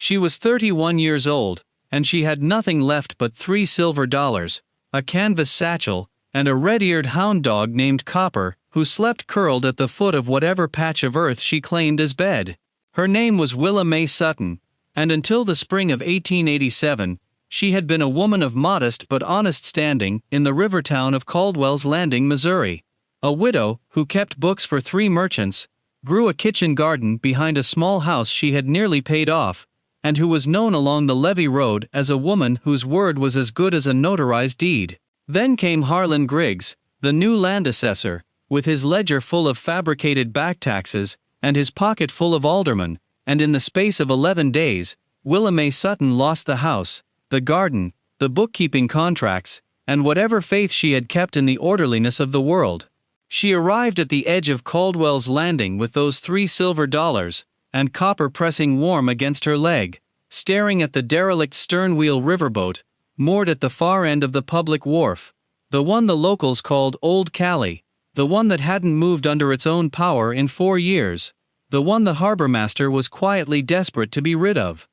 She was 31 years old, and she had nothing left but $3 silver, a canvas satchel, and a red-eared hound dog named Copper, who slept curled at the foot of whatever patch of earth she claimed as bed. Her name was Willa May Sutton, and until the spring of 1887, she had been a woman of modest but honest standing in the river town of Caldwell's Landing, Missouri. A widow who kept books for 3 merchants, grew a kitchen garden behind a small house she had nearly paid off, and who was known along the Levee Road as a woman whose word was as good as a notarized deed. Then came Harlan Griggs, the new land assessor, with his ledger full of fabricated back taxes, and his pocket full of aldermen, and in the space of 11 days, Willa May Sutton lost the house, the garden, the bookkeeping contracts, and whatever faith she had kept in the orderliness of the world. She arrived at the edge of Caldwell's Landing with those $3 silver, and Copper pressing warm against her leg, staring at the derelict stern-wheel riverboat, moored at the far end of the public wharf, the one the locals called Old Callie, the one that hadn't moved under its own power in 4 years, the one the harbormaster was quietly desperate to be rid of.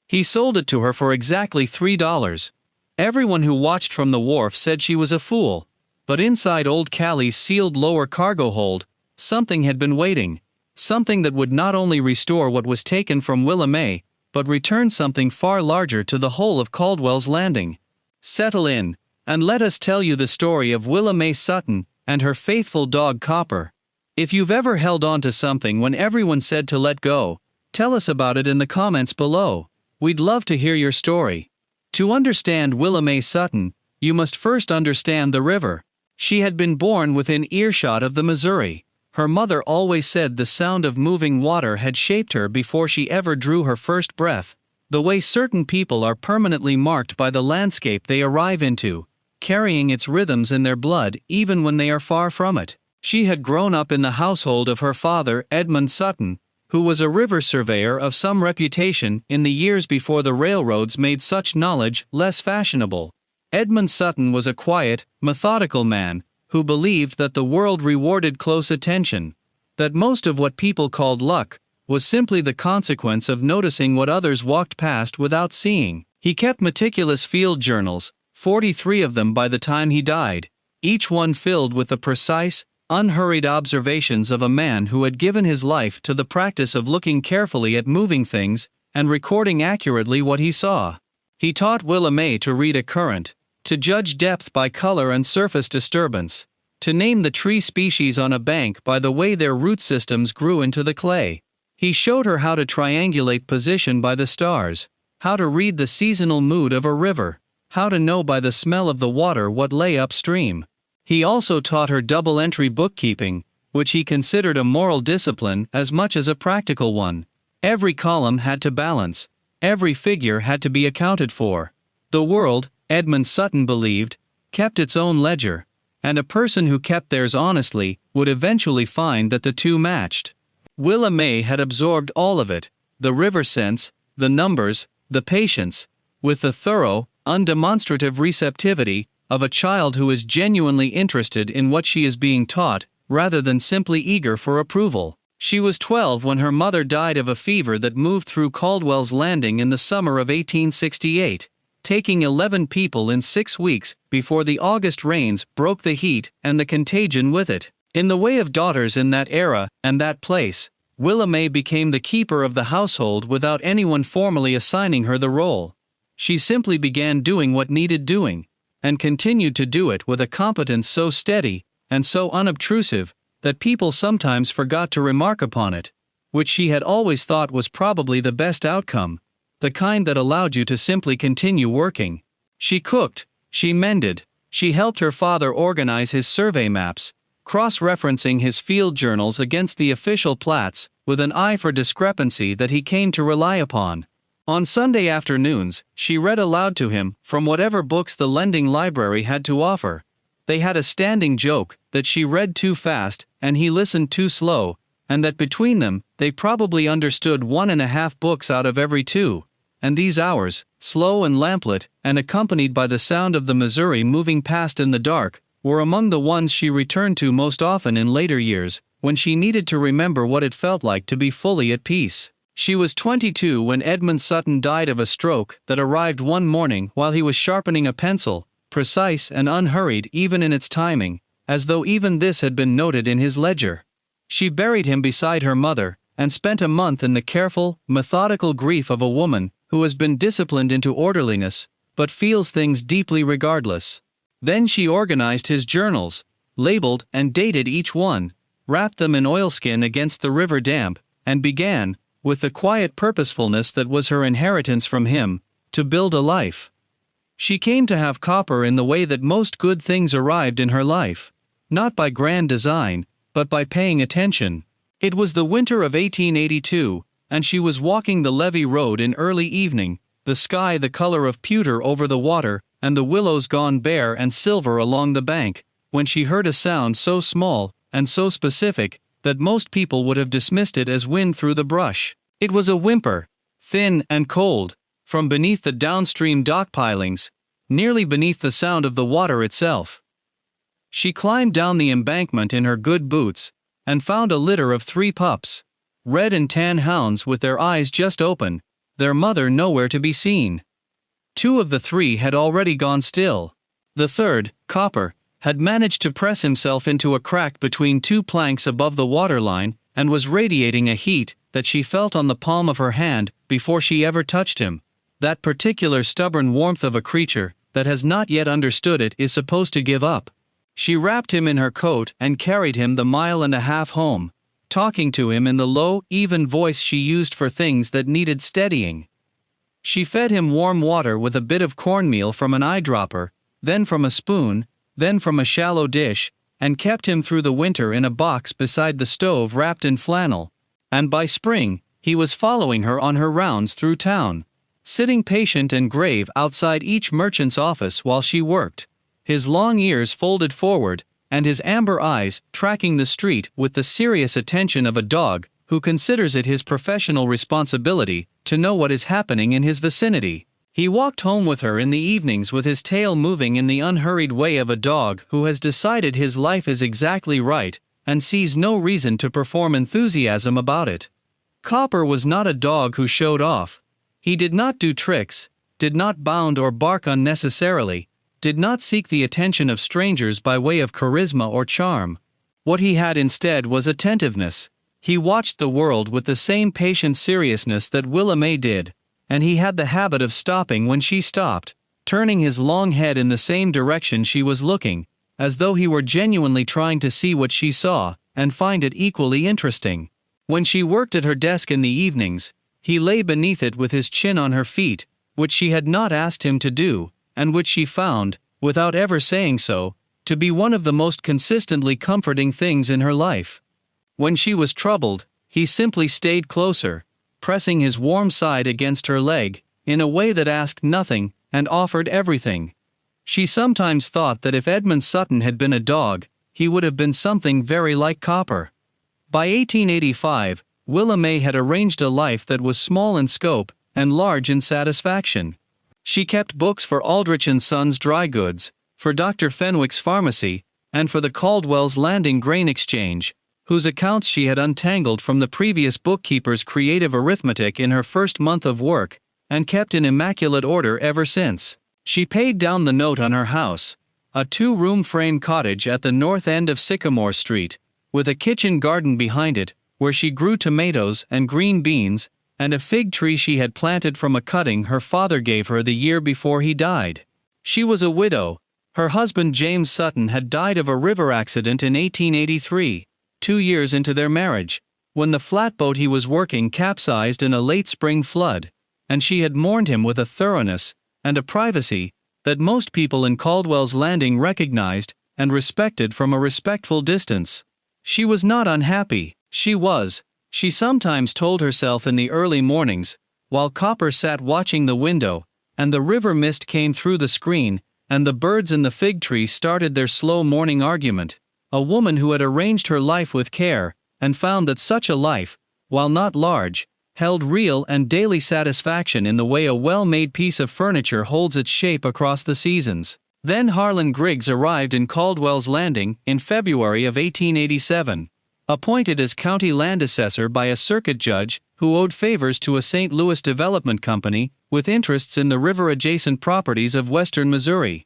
He sold it to her for exactly $3. Everyone who watched from the wharf said she was a fool, but inside Old Callie's sealed lower cargo hold, something had been waiting, something that would not only restore what was taken from Willa May, but return something far larger to the whole of Caldwell's Landing. Settle in, and let us tell you the story of Willa May Sutton and her faithful dog Copper. If you've ever held on to something when everyone said to let go, tell us about it in the comments below. We'd love to hear your story. To understand Willa May Sutton, you must first understand the river. She had been born within earshot of the Missouri. Her mother always said the sound of moving water had shaped her before she ever drew her first breath, the way certain people are permanently marked by the landscape they arrive into, carrying its rhythms in their blood even when they are far from it. She had grown up in the household of her father, Edmund Sutton, who was a river surveyor of some reputation in the years before the railroads made such knowledge less fashionable. Edmund Sutton was a quiet, methodical man, who believed that the world rewarded close attention, that most of what people called luck was simply the consequence of noticing what others walked past without seeing. He kept meticulous field journals, 43 of them by the time he died, each one filled with the precise, unhurried observations of a man who had given his life to the practice of looking carefully at moving things and recording accurately what he saw. He taught Willa May to read a current, to judge depth by color and surface disturbance, to name the tree species on a bank by the way their root systems grew into the clay. He showed her how to triangulate position by the stars, how to read the seasonal mood of a river, how to know by the smell of the water what lay upstream. He also taught her double-entry bookkeeping, which he considered a moral discipline as much as a practical one. Every column had to balance, every figure had to be accounted for. The world, Edmund Sutton believed, kept its own ledger, and a person who kept theirs honestly would eventually find that the two matched. Willa May had absorbed all of it, the river sense, the numbers, the patience, with the thorough, undemonstrative receptivity of a child who is genuinely interested in what she is being taught, rather than simply eager for approval. She was 12 when her mother died of a fever that moved through Caldwell's Landing in the summer of 1868. Taking 11 people in 6 weeks before the August rains broke the heat and the contagion with it. In the way of daughters in that era and that place, Willa May became the keeper of the household without anyone formally assigning her the role. She simply began doing what needed doing, and continued to do it with a competence so steady and so unobtrusive that people sometimes forgot to remark upon it, which she had always thought was probably the best outcome, the kind that allowed you to simply continue working. She cooked, she mended, she helped her father organize his survey maps, cross-referencing his field journals against the official plats, with an eye for discrepancy that he came to rely upon. On Sunday afternoons, she read aloud to him from whatever books the lending library had to offer. They had a standing joke that she read too fast and he listened too slow, and that between them, they probably understood 1.5 books out of every 2. And these hours, slow and lamplit, and accompanied by the sound of the Missouri moving past in the dark, were among the ones she returned to most often in later years, when she needed to remember what it felt like to be fully at peace. She was 22 when Edmund Sutton died of a stroke that arrived one morning while he was sharpening a pencil, precise and unhurried even in its timing, as though even this had been noted in his ledger. She buried him beside her mother, and spent a month in the careful, methodical grief of a woman who has been disciplined into orderliness, but feels things deeply regardless. Then she organized his journals, labeled and dated each one, wrapped them in oilskin against the river damp, and began, with the quiet purposefulness that was her inheritance from him, to build a life. She came to have Copper in the way that most good things arrived in her life, not by grand design, but by paying attention. It was the winter of 1882, and she was walking the levee road in early evening, the sky the color of pewter over the water, and the willows gone bare and silver along the bank, when she heard a sound so small and so specific that most people would have dismissed it as wind through the brush. It was a whimper, thin and cold, from beneath the downstream dock pilings, nearly beneath the sound of the water itself. She climbed down the embankment in her good boots, and found a litter of 3 pups, red and tan hounds with their eyes just open, their mother nowhere to be seen. 2 of the 3 had already gone still. The third, Copper, had managed to press himself into a crack between 2 planks above the waterline, and was radiating a heat that she felt on the palm of her hand before she ever touched him. That particular stubborn warmth of a creature that has not yet understood it is supposed to give up. She wrapped him in her coat and carried him the 1.5 miles home, talking to him in the low, even voice she used for things that needed steadying. She fed him warm water with a bit of cornmeal from an eyedropper, then from a spoon, then from a shallow dish, and kept him through the winter in a box beside the stove wrapped in flannel. And by spring, he was following her on her rounds through town, sitting patient and grave outside each merchant's office while she worked, his long ears folded forward, and his amber eyes tracking the street with the serious attention of a dog who considers it his professional responsibility to know what is happening in his vicinity. He walked home with her in the evenings with his tail moving in the unhurried way of a dog who has decided his life is exactly right, and sees no reason to perform enthusiasm about it. Copper was not a dog who showed off. He did not do tricks, did not bound or bark unnecessarily, did not seek the attention of strangers by way of charisma or charm. What he had instead was attentiveness. He watched the world with the same patient seriousness that Willa May did, and he had the habit of stopping when she stopped, turning his long head in the same direction she was looking, as though he were genuinely trying to see what she saw, and find it equally interesting. When she worked at her desk in the evenings, he lay beneath it with his chin on her feet, which she had not asked him to do, and which she found, without ever saying so, to be one of the most consistently comforting things in her life. When she was troubled, he simply stayed closer, pressing his warm side against her leg, in a way that asked nothing, and offered everything. She sometimes thought that if Edmund Sutton had been a dog, he would have been something very like Copper. By 1885, Willa May had arranged a life that was small in scope, and large in satisfaction. She kept books for Aldrich & Sons Dry Goods, for Dr. Fenwick's Pharmacy, and for the Caldwell's Landing Grain Exchange, whose accounts she had untangled from the previous bookkeeper's creative arithmetic in her first month of work, and kept in immaculate order ever since. She paid down the note on her house, a 2-room frame cottage at the north end of Sycamore Street, with a kitchen garden behind it, where she grew tomatoes and green beans, and a fig tree she had planted from a cutting her father gave her the year before he died. She was a widow. Her husband James Sutton had died of a river accident in 1883, 2 years into their marriage, when the flatboat he was working capsized in a late spring flood, and she had mourned him with a thoroughness and a privacy that most people in Caldwell's Landing recognized and respected from a respectful distance. She was not unhappy. She sometimes told herself in the early mornings, while Copper sat watching the window, and the river mist came through the screen, and the birds in the fig tree started their slow morning argument, a woman who had arranged her life with care, and found that such a life, while not large, held real and daily satisfaction in the way a well-made piece of furniture holds its shape across the seasons. Then Harlan Griggs arrived in Caldwell's Landing in February of 1887. Appointed as county land assessor by a circuit judge who owed favors to a St. Louis development company with interests in the river-adjacent properties of western Missouri.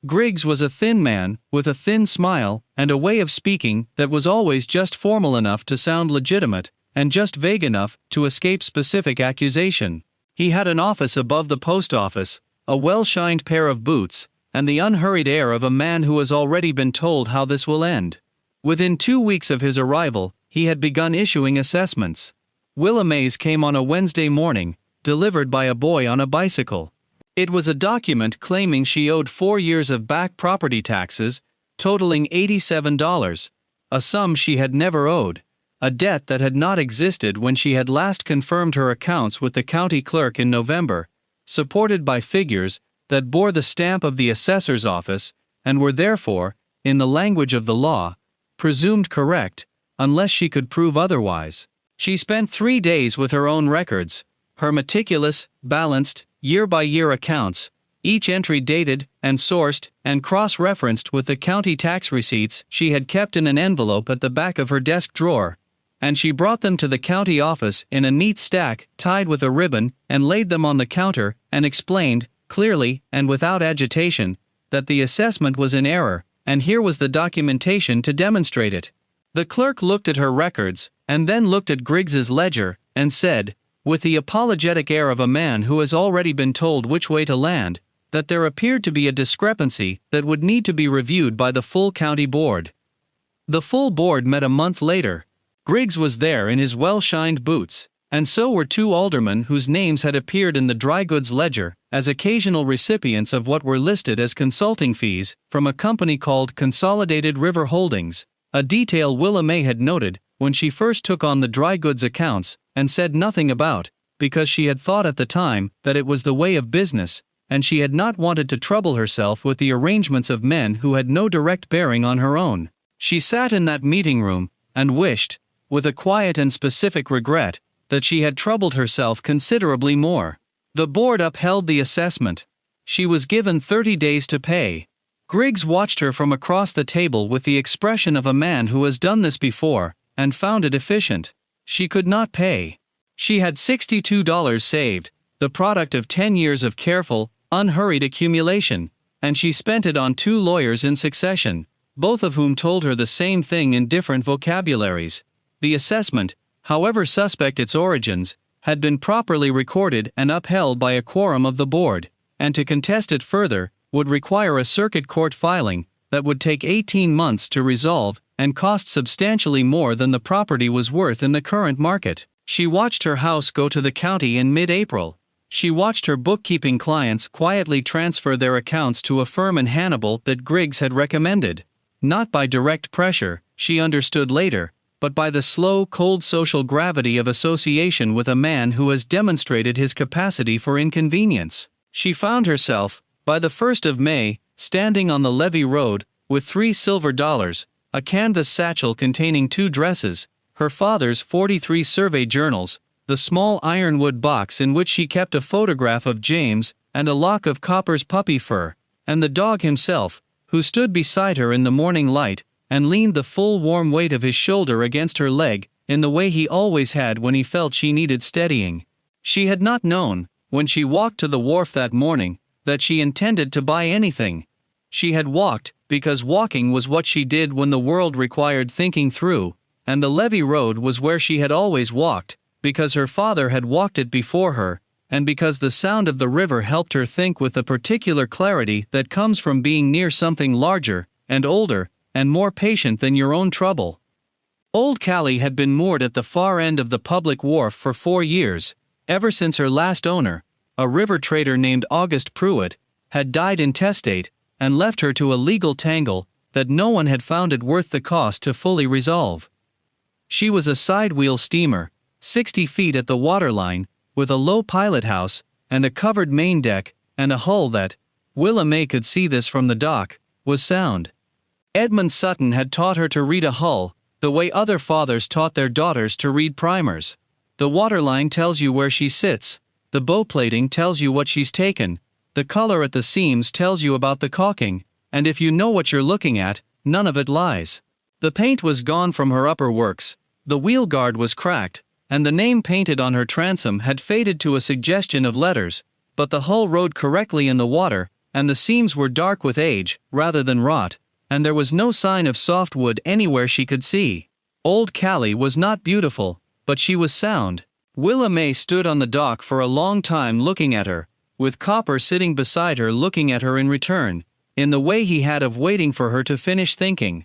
Griggs was a thin man, with a thin smile, and a way of speaking that was always just formal enough to sound legitimate, and just vague enough to escape specific accusation. He had an office above the post office, a well-shined pair of boots, and the unhurried air of a man who has already been told how this will end. Within 2 weeks of his arrival, he had begun issuing assessments. Willa Mays came on a Wednesday morning, delivered by a boy on a bicycle. It was a document claiming she owed 4 years of back property taxes, totaling $87, a sum she had never owed, a debt that had not existed when she had last confirmed her accounts with the county clerk in November, supported by figures that bore the stamp of the assessor's office, and were therefore, in the language of the law, presumed correct, unless she could prove otherwise. She spent 3 days with her own records, her meticulous, balanced, year-by-year accounts, each entry dated and sourced and cross-referenced with the county tax receipts she had kept in an envelope at the back of her desk drawer, and she brought them to the county office in a neat stack tied with a ribbon and laid them on the counter and explained, clearly and without agitation, that the assessment was in error, and here was the documentation to demonstrate it. The clerk looked at her records, and then looked at Griggs's ledger, and said, with the apologetic air of a man who has already been told which way to land, that there appeared to be a discrepancy that would need to be reviewed by the full county board. The full board met a month later. Griggs was there in his well-shined boots, and so were 2 aldermen whose names had appeared in the dry goods ledger as occasional recipients of what were listed as consulting fees from a company called Consolidated River Holdings, a detail Willa May had noted when she first took on the dry goods accounts and said nothing about, because she had thought at the time that it was the way of business, and she had not wanted to trouble herself with the arrangements of men who had no direct bearing on her own. She sat in that meeting room, and wished, with a quiet and specific regret, that she had troubled herself considerably more. The board upheld the assessment. She was given 30 days to pay. Griggs watched her from across the table with the expression of a man who has done this before, and found it efficient. She could not pay. She had $62 saved, the product of 10 years of careful, unhurried accumulation, and she spent it on 2 lawyers in succession, both of whom told her the same thing in different vocabularies. The assessment, however suspect its origins, had been properly recorded and upheld by a quorum of the board, and to contest it further would require a circuit court filing that would take 18 months to resolve and cost substantially more than the property was worth in the current market. She watched her house go to the county in mid-April. She watched her bookkeeping clients quietly transfer their accounts to a firm in Hannibal that Griggs had recommended, not by direct pressure, she understood later, but by the slow, cold social gravity of association with a man who has demonstrated his capacity for inconvenience. She found herself, by the 1st of May, standing on the levee road, with $3 silver, a canvas satchel containing 2 dresses, her father's 43 survey journals, the small ironwood box in which she kept a photograph of James, and a lock of Copper's puppy fur, and the dog himself, who stood beside her in the morning light, and leaned the full warm weight of his shoulder against her leg, in the way he always had when he felt she needed steadying. She had not known, when she walked to the wharf that morning, that she intended to buy anything. She had walked, because walking was what she did when the world required thinking through, and the levee road was where she had always walked, because her father had walked it before her, and because the sound of the river helped her think with the particular clarity that comes from being near something larger, and older, and more patient than your own trouble. Old Callie had been moored at the far end of the public wharf for 4 years, ever since her last owner, a river trader named August Pruitt, had died intestate, and left her to a legal tangle that no one had found it worth the cost to fully resolve. She was a side-wheel steamer, 60 feet at the waterline, with a low pilot house, and a covered main deck, and a hull that, Willa May could see this from the dock, was sound. Edmund Sutton had taught her to read a hull, the way other fathers taught their daughters to read primers. The waterline tells you where she sits, the bow plating tells you what she's taken, the color at the seams tells you about the caulking, and if you know what you're looking at, none of it lies. The paint was gone from her upper works, the wheel guard was cracked, and the name painted on her transom had faded to a suggestion of letters, but the hull rode correctly in the water, and the seams were dark with age, rather than rot, and there was no sign of softwood anywhere she could see. Old Callie was not beautiful, but she was sound. Willa May stood on the dock for a long time looking at her, with Copper sitting beside her looking at her in return, in the way he had of waiting for her to finish thinking.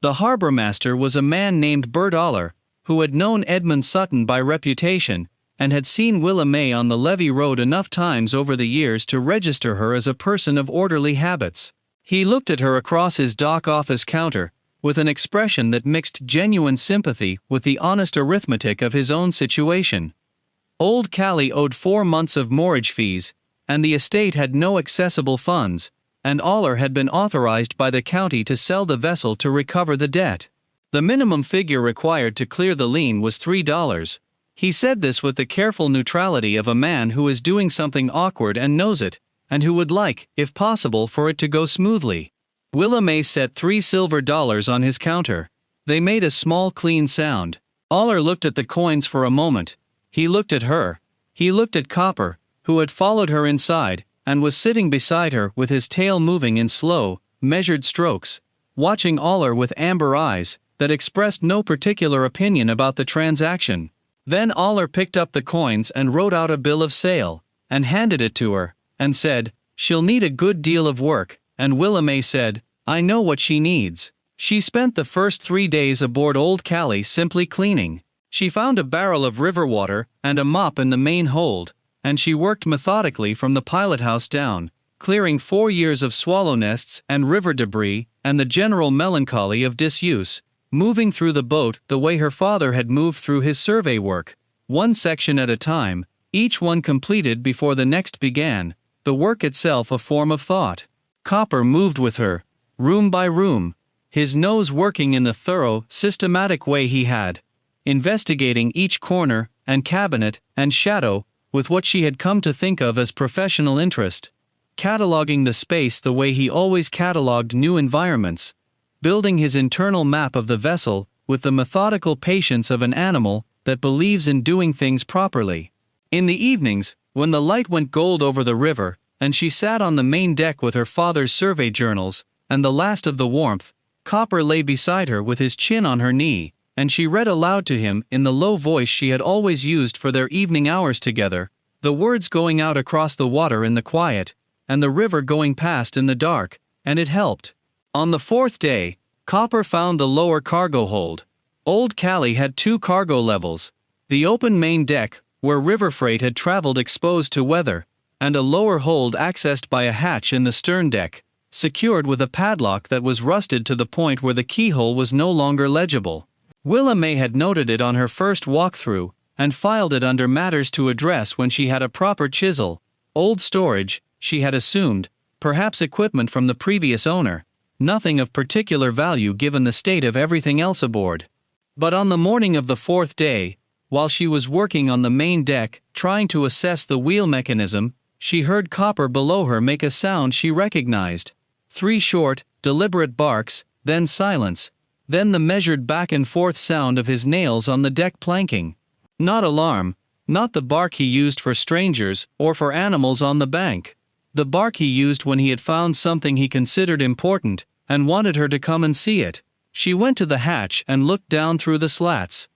The harbor master was a man named Bert Aller, who had known Edmund Sutton by reputation, and had seen Willa May on the Levee Road enough times over the years to register her as a person of orderly habits. He looked at her across his dock office counter, with an expression that mixed genuine sympathy with the honest arithmetic of his own situation. Old Callie owed 4 months of mortgage fees, and the estate had no accessible funds, and Aller had been authorized by the county to sell the vessel to recover the debt. The minimum figure required to clear the lien was $3. He said this with the careful neutrality of a man who is doing something awkward and knows it, and who would like, if possible, for it to go smoothly. Willa May set $3 silver on his counter. They made a small clean sound. Aller looked at the coins for a moment. He looked at her. He looked at Copper, who had followed her inside, and was sitting beside her with his tail moving in slow, measured strokes, watching Aller with amber eyes that expressed no particular opinion about the transaction. Then Aller picked up the coins and wrote out a bill of sale, and handed it to her, and said, "She'll need a good deal of work," and Willa May said, "I know what she needs." She spent the first 3 days aboard Old Callie simply cleaning. She found a barrel of river water and a mop in the main hold, and she worked methodically from the pilot house down, clearing 4 years of swallow nests and river debris and the general melancholy of disuse, moving through the boat the way her father had moved through his survey work, one section at a time, each one completed before the next began, the work itself a form of thought. Copper moved with her, room by room, his nose working in the thorough, systematic way he had, investigating each corner and cabinet and shadow with what she had come to think of as professional interest, cataloging the space the way he always cataloged new environments, building his internal map of the vessel with the methodical patience of an animal that believes in doing things properly. In the evenings, when the light went gold over the river, and she sat on the main deck with her father's survey journals, and the last of the warmth, Copper lay beside her with his chin on her knee, and she read aloud to him in the low voice she had always used for their evening hours together, the words going out across the water in the quiet, and the river going past in the dark, and it helped. On the 4th day, Copper found the lower cargo hold. Old Callie had 2 cargo levels, the open main deck, where river freight had traveled exposed to weather, and a lower hold accessed by a hatch in the stern deck, secured with a padlock that was rusted to the point where the keyhole was no longer legible. Willa May had noted it on her first walk-through, and filed it under matters to address when she had a proper chisel. Old storage, she had assumed, perhaps equipment from the previous owner, nothing of particular value given the state of everything else aboard. But on the morning of the 4th day, while she was working on the main deck, trying to assess the wheel mechanism, she heard Copper below her make a sound she recognized. 3 short, deliberate barks, then silence, then the measured back and forth sound of his nails on the deck planking. Not alarm, not the bark he used for strangers or for animals on the bank. The bark he used when he had found something he considered important, and wanted her to come and see it. She went to the hatch and looked down through the slats.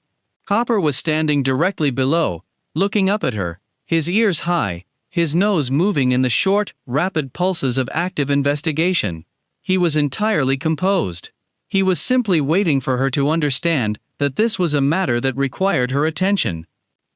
Copper was standing directly below, looking up at her, his ears high, his nose moving in the short, rapid pulses of active investigation. He was entirely composed. He was simply waiting for her to understand that this was a matter that required her attention.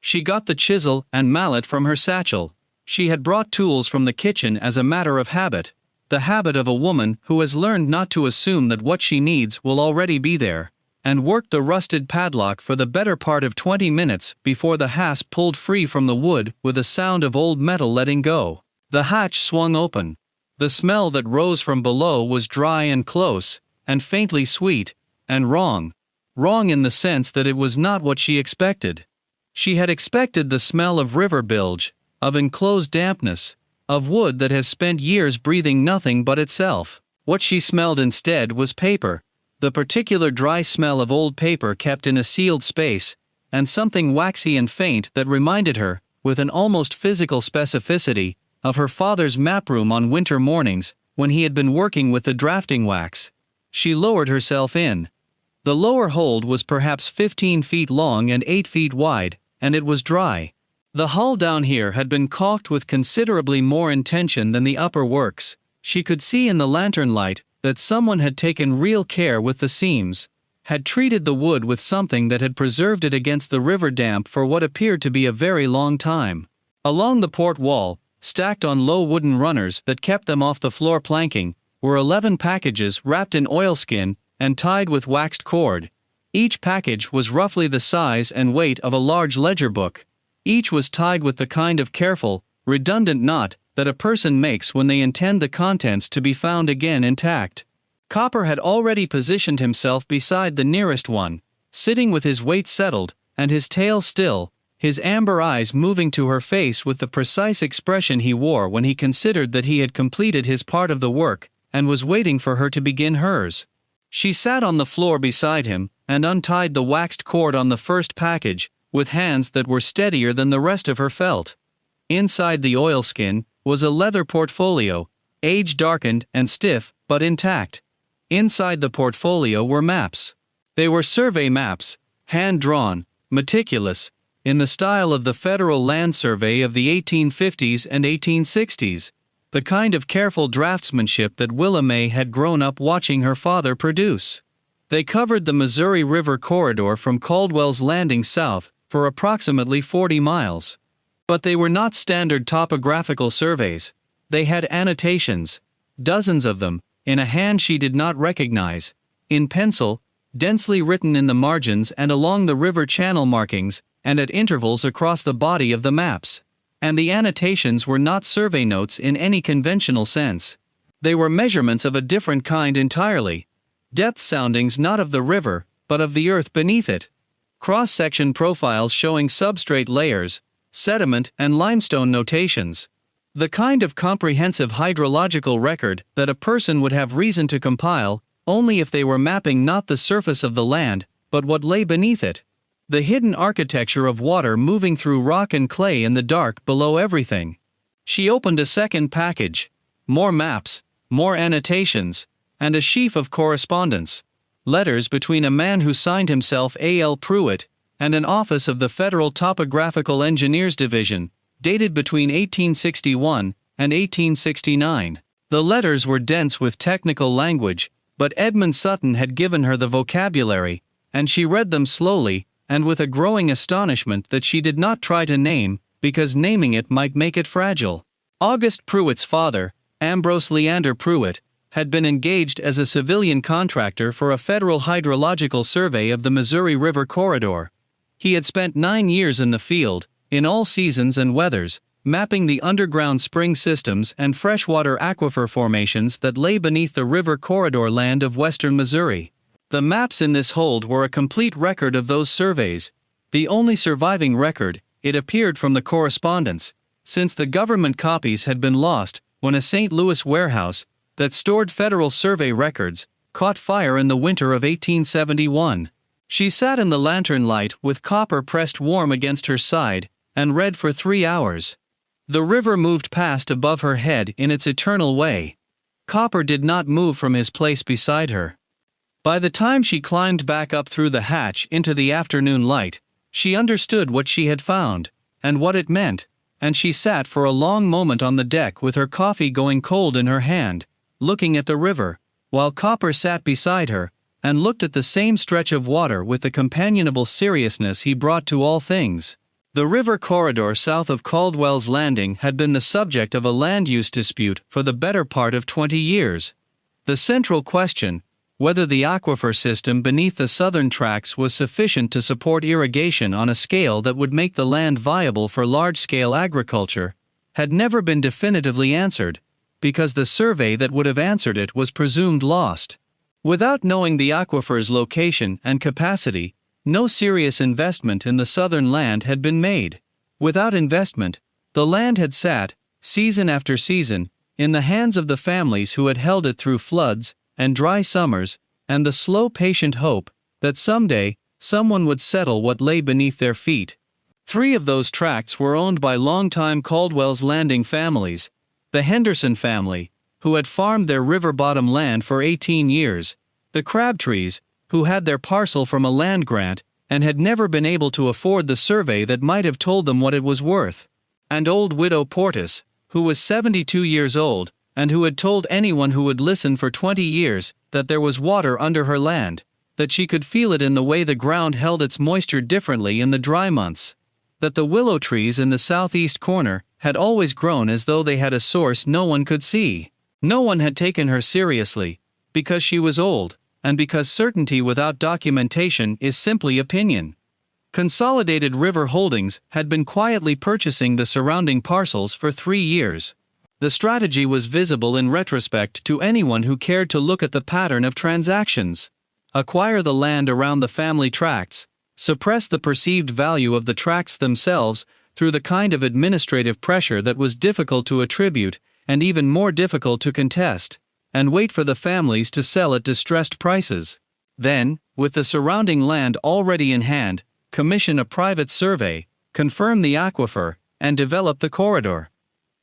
She got the chisel and mallet from her satchel. She had brought tools from the kitchen as a matter of habit, the habit of a woman who has learned not to assume that what she needs will already be there, and worked the rusted padlock for the better part of 20 minutes before the hasp pulled free from the wood with a sound of old metal letting go. The hatch swung open. The smell that rose from below was dry and close, and faintly sweet, and wrong. Wrong in the sense that it was not what she expected. She had expected the smell of river bilge, of enclosed dampness, of wood that has spent years breathing nothing but itself. What she smelled instead was paper, the particular dry smell of old paper kept in a sealed space, and something waxy and faint that reminded her, with an almost physical specificity, of her father's map room on winter mornings, when he had been working with the drafting wax. She lowered herself in. The lower hold was perhaps 15 feet long and 8 feet wide, and it was dry. The hull down here had been caulked with considerably more intention than the upper works. She could see in the lantern light that someone had taken real care with the seams, had treated the wood with something that had preserved it against the river damp for what appeared to be a very long time. Along the port wall, stacked on low wooden runners that kept them off the floor planking, were 11 packages wrapped in oilskin and tied with waxed cord. Each package was roughly the size and weight of a large ledger book. Each was tied with the kind of careful, redundant knot that a person makes when they intend the contents to be found again intact. Copper had already positioned himself beside the nearest one, sitting with his weight settled, and his tail still, his amber eyes moving to her face with the precise expression he wore when he considered that he had completed his part of the work, and was waiting for her to begin hers. She sat on the floor beside him, and untied the waxed cord on the first package, with hands that were steadier than the rest of her felt. Inside the oilskin was a leather portfolio, age-darkened and stiff, but intact. Inside the portfolio were maps. They were survey maps, hand-drawn, meticulous, in the style of the Federal Land Survey of the 1850s and 1860s, the kind of careful draftsmanship that Willa May had grown up watching her father produce. They covered the Missouri River corridor from Caldwell's Landing south for approximately 40 miles. But they were not standard topographical surveys. They had annotations, dozens of them, in a hand she did not recognize, in pencil, densely written in the margins and along the river channel markings, and at intervals across the body of the maps. And the annotations were not survey notes in any conventional sense. They were measurements of a different kind entirely. Depth soundings not of the river, but of the earth beneath it. Cross-section profiles showing substrate layers, sediment and limestone notations. The kind of comprehensive hydrological record that a person would have reason to compile, only if they were mapping not the surface of the land, but what lay beneath it. The hidden architecture of water moving through rock and clay in the dark below everything. She opened a second package. More maps, more annotations, and a sheaf of correspondence. Letters between a man who signed himself A.L. Pruitt, and an office of the Federal Topographical Engineers Division, dated between 1861 and 1869. The letters were dense with technical language, but Edmund Sutton had given her the vocabulary, and she read them slowly, and with a growing astonishment that she did not try to name, because naming it might make it fragile. August Pruitt's father, Ambrose Leander Pruitt, had been engaged as a civilian contractor for a federal hydrological survey of the Missouri River corridor. He had spent 9 years in the field, in all seasons and weathers, mapping the underground spring systems and freshwater aquifer formations that lay beneath the river corridor land of western Missouri. The maps in this hold were a complete record of those surveys, the only surviving record, it appeared from the correspondence, since the government copies had been lost when a St. Louis warehouse that stored federal survey records caught fire in the winter of 1871. She sat in the lantern light with copper pressed warm against her side, and read for 3 hours. The river moved past above her head in its eternal way. Copper did not move from his place beside her. By the time she climbed back up through the hatch into the afternoon light, she understood what she had found, and what it meant, and she sat for a long moment on the deck with her coffee going cold in her hand, looking at the river, while Copper sat beside her, and looked at the same stretch of water with the companionable seriousness he brought to all things. The river corridor south of Caldwell's Landing had been the subject of a land use dispute for the better part of 20 years. The central question, whether the aquifer system beneath the southern tracts was sufficient to support irrigation on a scale that would make the land viable for large-scale agriculture, had never been definitively answered, because the survey that would have answered it was presumed lost. Without knowing the aquifer's location and capacity, no serious investment in the southern land had been made. Without investment, the land had sat, season after season, in the hands of the families who had held it through floods and dry summers, and the slow patient hope that someday, someone would settle what lay beneath their feet. 3 of those tracts were owned by longtime Caldwell's Landing families: the Henderson family, who had farmed their river bottom land for 18 years, the Crabtrees, who had their parcel from a land grant and had never been able to afford the survey that might have told them what it was worth, and old widow Portis, who was 72 years old, and who had told anyone who would listen for 20 years that there was water under her land, that she could feel it in the way the ground held its moisture differently in the dry months, that the willow trees in the southeast corner had always grown as though they had a source no one could see. No one had taken her seriously, because she was old, and because certainty without documentation is simply opinion. Consolidated River Holdings had been quietly purchasing the surrounding parcels for 3 years. The strategy was visible in retrospect to anyone who cared to look at the pattern of transactions. Acquire the land around the family tracts, suppress the perceived value of the tracts themselves through the kind of administrative pressure that was difficult to attribute and even more difficult to contest, and wait for the families to sell at distressed prices. Then, with the surrounding land already in hand, commission a private survey, confirm the aquifer, and develop the corridor.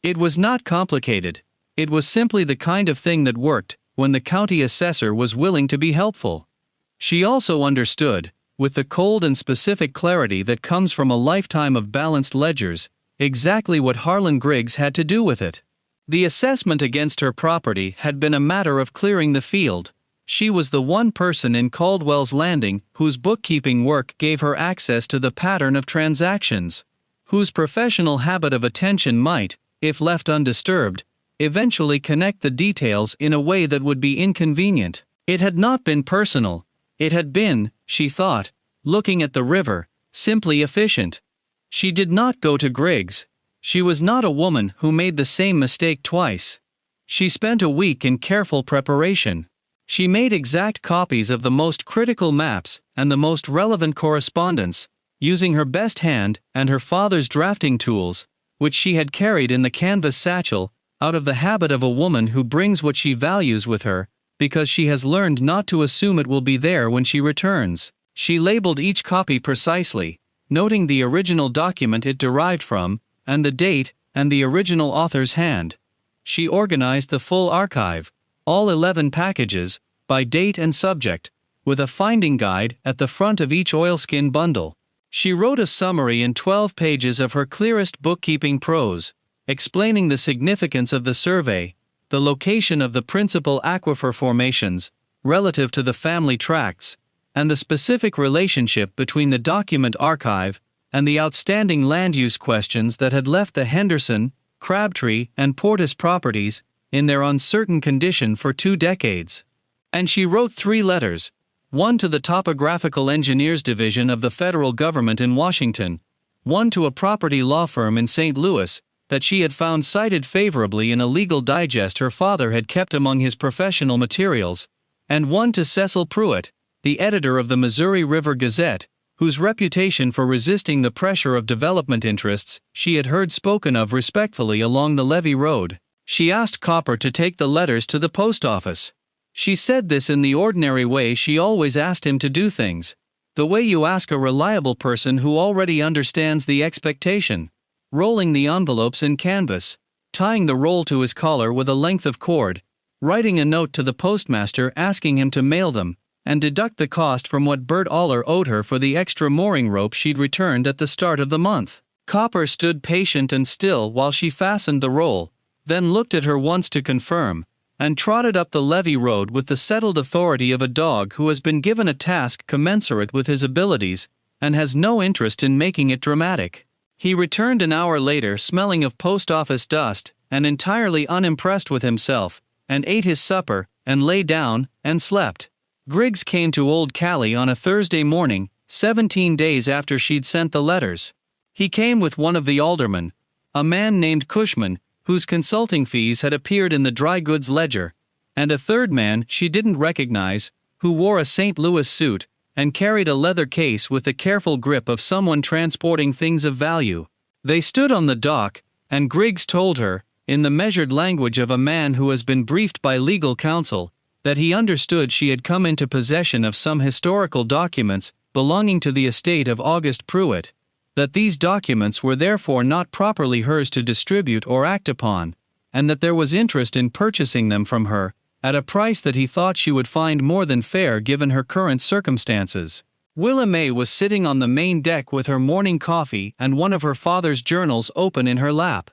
It was not complicated. It was simply the kind of thing that worked when the county assessor was willing to be helpful. She also understood, with the cold and specific clarity that comes from a lifetime of balanced ledgers, exactly what Harlan Griggs had to do with it. The assessment against her property had been a matter of clearing the field. She was the one person in Caldwell's Landing whose bookkeeping work gave her access to the pattern of transactions, whose professional habit of attention might, if left undisturbed, eventually connect the details in a way that would be inconvenient. It had not been personal. It had been, she thought, looking at the river, simply efficient. She did not go to Griggs. She was not a woman who made the same mistake twice. She spent a week in careful preparation. She made exact copies of the most critical maps and the most relevant correspondence, using her best hand and her father's drafting tools, which she had carried in the canvas satchel, out of the habit of a woman who brings what she values with her, because she has learned not to assume it will be there when she returns. She labeled each copy precisely, noting the original document it derived from, and the date, and the original author's hand. She organized the full archive, all 11 packages, by date and subject, with a finding guide at the front of each oilskin bundle. She wrote a summary in 12 pages of her clearest bookkeeping prose, explaining the significance of the survey, the location of the principal aquifer formations, relative to the family tracts, and the specific relationship between the document archive and the outstanding land use questions that had left the Henderson, Crabtree, and Portis properties in their uncertain condition for 2 decades. And she wrote 3 letters, one to the Topographical Engineers Division of the federal government in Washington, one to a property law firm in St. Louis that she had found cited favorably in a legal digest her father had kept among his professional materials, and one to Cecil Pruitt, the editor of the Missouri River Gazette, whose reputation for resisting the pressure of development interests she had heard spoken of respectfully along the Levee Road. She asked Copper to take the letters to the post office. She said this in the ordinary way she always asked him to do things, the way you ask a reliable person who already understands the expectation. Rolling the envelopes in canvas, tying the roll to his collar with a length of cord, writing a note to the postmaster asking him to mail them, and deduct the cost from what Bert Aller owed her for the extra mooring rope she'd returned at the start of the month. Copper stood patient and still while she fastened the roll, then looked at her once to confirm, and trotted up the Levee Road with the settled authority of a dog who has been given a task commensurate with his abilities, and has no interest in making it dramatic. He returned an hour later smelling of post office dust, and entirely unimpressed with himself, and ate his supper, and lay down, and slept. Griggs came to Old Callie on a Thursday morning, 17 days after she'd sent the letters. He came with one of the aldermen, a man named Cushman, whose consulting fees had appeared in the dry goods ledger, and a third man she didn't recognize, who wore a St. Louis suit, and carried a leather case with the careful grip of someone transporting things of value. They stood on the dock, and Griggs told her, in the measured language of a man who has been briefed by legal counsel, that he understood she had come into possession of some historical documents belonging to the estate of August Pruitt, that these documents were therefore not properly hers to distribute or act upon, and that there was interest in purchasing them from her, at a price that he thought she would find more than fair given her current circumstances. Willa May was sitting on the main deck with her morning coffee and one of her father's journals open in her lap.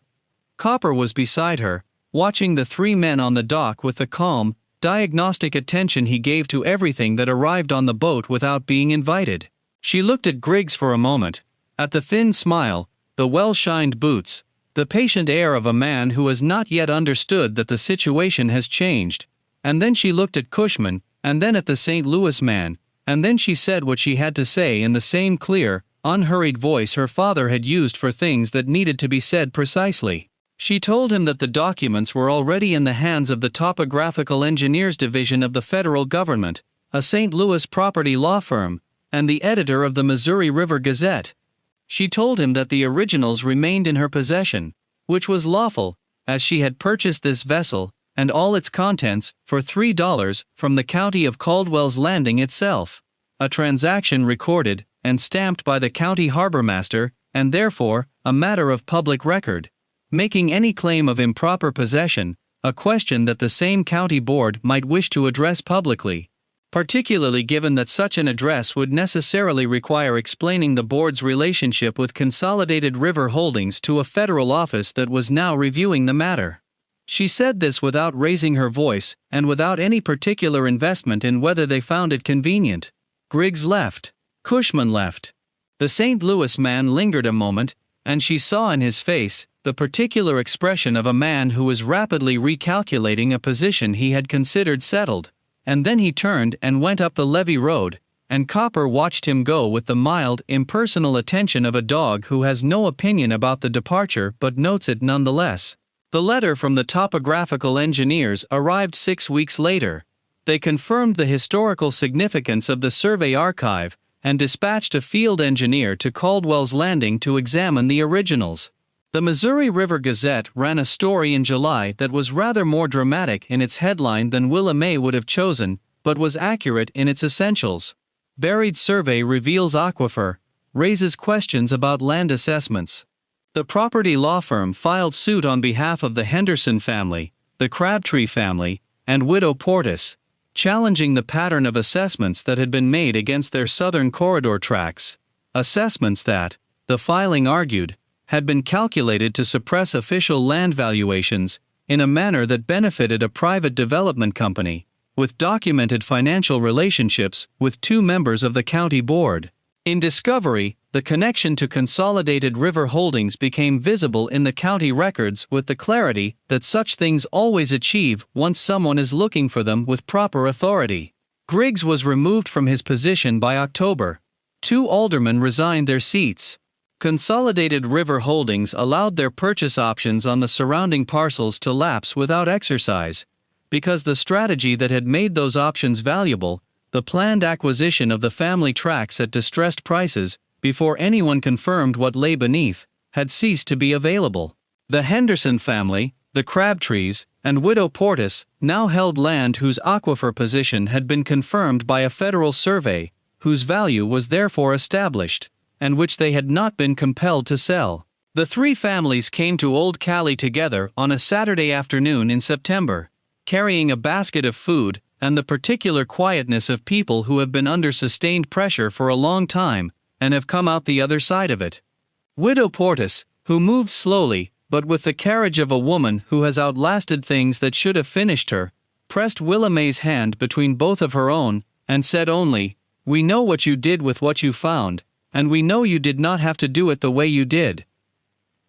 Copper was beside her, watching the three men on the dock with the calm, diagnostic attention he gave to everything that arrived on the boat without being invited. She looked at Griggs for a moment, at the thin smile, the well-shined boots, the patient air of a man who has not yet understood that the situation has changed, and then she looked at Cushman, and then at the St. Louis man, and then she said what she had to say in the same clear, unhurried voice her father had used for things that needed to be said precisely. She told him that the documents were already in the hands of the Topographical Engineers Division of the federal government, a St. Louis property law firm, and the editor of the Missouri River Gazette. She told him that the originals remained in her possession, which was lawful, as she had purchased this vessel, and all its contents, for $3 from the county of Caldwell's Landing itself. A transaction recorded and stamped by the county harbormaster, and therefore a matter of public record. Making any claim of improper possession, a question that the same county board might wish to address publicly, particularly given that such an address would necessarily require explaining the board's relationship with Consolidated River Holdings to a federal office that was now reviewing the matter. She said this without raising her voice, and without any particular investment in whether they found it convenient. Griggs left. Cushman left. The St. Louis man lingered a moment, and she saw in his face the particular expression of a man who was rapidly recalculating a position he had considered settled, and then he turned and went up the levee road, and Copper watched him go with the mild, impersonal attention of a dog who has no opinion about the departure but notes it nonetheless. The letter from the topographical engineers arrived 6 weeks later. They confirmed the historical significance of the survey archive, and dispatched a field engineer to Caldwell's Landing to examine the originals. The Missouri River Gazette ran a story in July that was rather more dramatic in its headline than Willa May would have chosen, but was accurate in its essentials. Buried survey reveals aquifer, raises questions about land assessments. The property law firm filed suit on behalf of the Henderson family, the Crabtree family, and widow Portis, challenging the pattern of assessments that had been made against their southern corridor tracts, assessments that, the filing argued, had been calculated to suppress official land valuations in a manner that benefited a private development company, with documented financial relationships with two members of the county board. In discovery, the connection to Consolidated River Holdings became visible in the county records with the clarity that such things always achieve once someone is looking for them with proper authority. Griggs was removed from his position by October. 2 aldermen resigned their seats. Consolidated River Holdings allowed their purchase options on the surrounding parcels to lapse without exercise, because the strategy that had made those options valuable, the planned acquisition of the family tracts at distressed prices, before anyone confirmed what lay beneath, had ceased to be available. The Henderson family, the Crabtrees, and widow Portis now held land whose aquifer position had been confirmed by a federal survey, whose value was therefore established, and which they had not been compelled to sell. The 3 families came to Old Cali together on a Saturday afternoon in September, carrying a basket of food and the particular quietness of people who have been under sustained pressure for a long time and have come out the other side of it. Widow Portis, who moved slowly but with the carriage of a woman who has outlasted things that should have finished her, pressed Willa May's hand between both of her own and said only, "We know what you did with what you found, and we know you did not have to do it the way you did."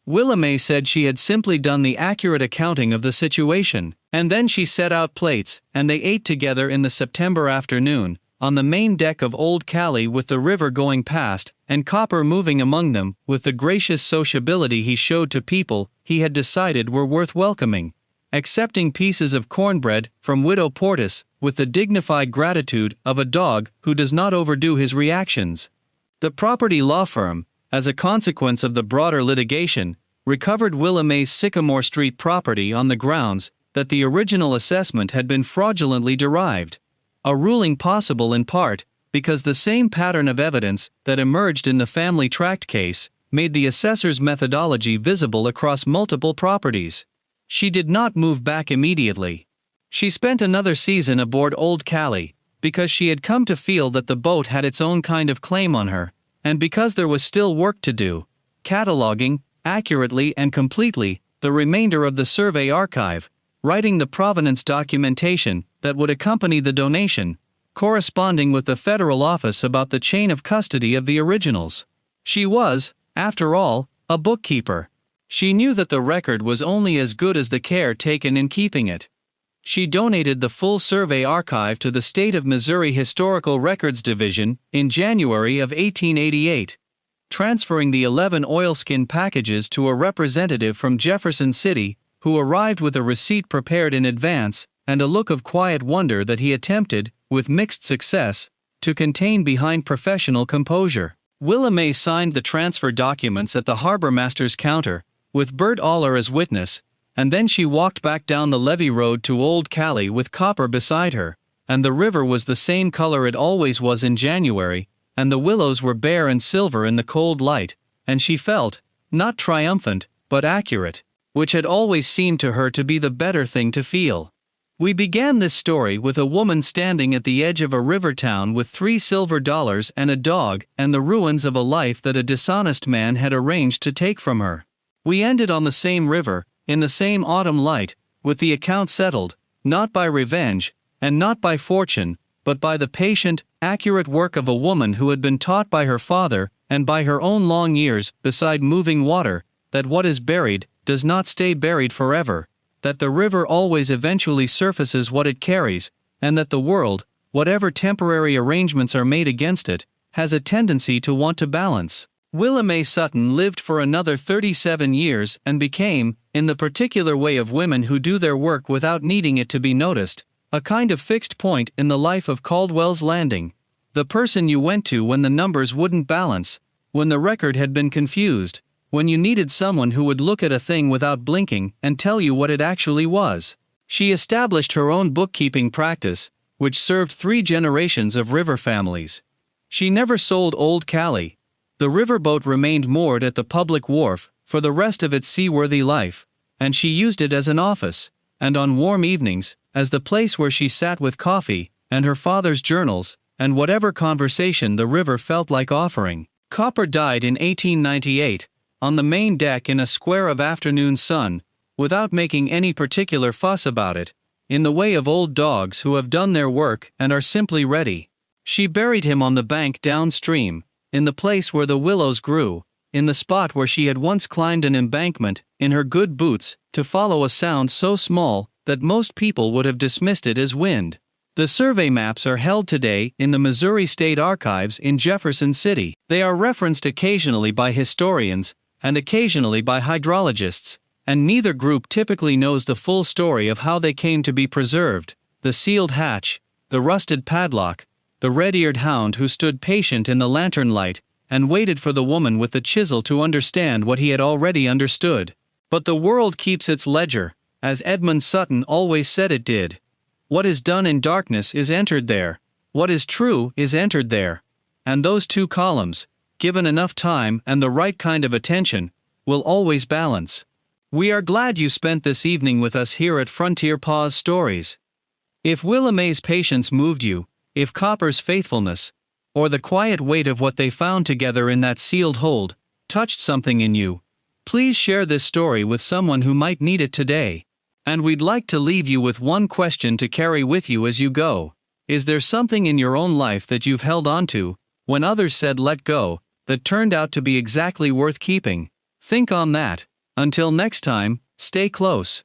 Willa May said she had simply done the accurate accounting of the situation, and then she set out plates, and they ate together in the September afternoon, on the main deck of Old Cali with the river going past, and Copper moving among them with the gracious sociability he showed to people he had decided were worth welcoming, accepting pieces of cornbread from widow Portis with the dignified gratitude of a dog who does not overdo his reactions. The property law firm, as a consequence of the broader litigation, recovered Willa May's Sycamore Street property on the grounds that the original assessment had been fraudulently derived, a ruling possible in part because the same pattern of evidence that emerged in the family tract case made the assessor's methodology visible across multiple properties. She did not move back immediately. She spent another season aboard Old Callie, because she had come to feel that the boat had its own kind of claim on her, and because there was still work to do, cataloging, accurately and completely, the remainder of the survey archive, writing the provenance documentation that would accompany the donation, corresponding with the federal office about the chain of custody of the originals. She was, after all, a bookkeeper. She knew that the record was only as good as the care taken in keeping it. She donated the full survey archive to the State of Missouri Historical Records Division in January of 1888, transferring the 11 oilskin packages to a representative from Jefferson City, who arrived with a receipt prepared in advance and a look of quiet wonder that he attempted, with mixed success, to contain behind professional composure. Willa May signed the transfer documents at the harbormaster's counter, with Bert Aller as witness, and then she walked back down the levee road to Old Callie with Copper beside her, and the river was the same color it always was in January, and the willows were bare and silver in the cold light, and she felt, not triumphant, but accurate, which had always seemed to her to be the better thing to feel. We began this story with a woman standing at the edge of a river town with $3 and a dog and the ruins of a life that a dishonest man had arranged to take from her. We ended on the same river, in the same autumn light, with the account settled, not by revenge, and not by fortune, but by the patient, accurate work of a woman who had been taught by her father, and by her own long years beside moving water, that what is buried does not stay buried forever, that the river always eventually surfaces what it carries, and that the world, whatever temporary arrangements are made against it, has a tendency to want to balance. Willa May Sutton lived for another 37 years and became, in the particular way of women who do their work without needing it to be noticed, a kind of fixed point in the life of Caldwell's Landing, the person you went to when the numbers wouldn't balance, when the record had been confused, when you needed someone who would look at a thing without blinking and tell you what it actually was. She established her own bookkeeping practice, which served 3 generations of river families. She never sold Old Callie. The riverboat remained moored at the public wharf for the rest of its seaworthy life, and she used it as an office, and on warm evenings, as the place where she sat with coffee, and her father's journals, and whatever conversation the river felt like offering. Copper died in 1898, on the main deck in a square of afternoon sun, without making any particular fuss about it, in the way of old dogs who have done their work and are simply ready. She buried him on the bank downstream, in the place where the willows grew, in the spot where she had once climbed an embankment, in her good boots, to follow a sound so small that most people would have dismissed it as wind. The survey maps are held today in the Missouri State Archives in Jefferson City. They are referenced occasionally by historians, and occasionally by hydrologists, and neither group typically knows the full story of how they came to be preserved: the sealed hatch, the rusted padlock, the red-eared hound who stood patient in the lantern light, and waited for the woman with the chisel to understand what he had already understood. But the world keeps its ledger, as Edmund Sutton always said it did. What is done in darkness is entered there. What is true is entered there. And those 2 columns, given enough time and the right kind of attention, will always balance. We are glad you spent this evening with us here at Frontier Paws Stories. If Willa May's patience moved you, if Copper's faithfulness, or the quiet weight of what they found together in that sealed hold, touched something in you, please share this story with someone who might need it today. And we'd like to leave you with one question to carry with you as you go. Is there something in your own life that you've held on to, when others said let go, that turned out to be exactly worth keeping? Think on that. Until next time, stay close.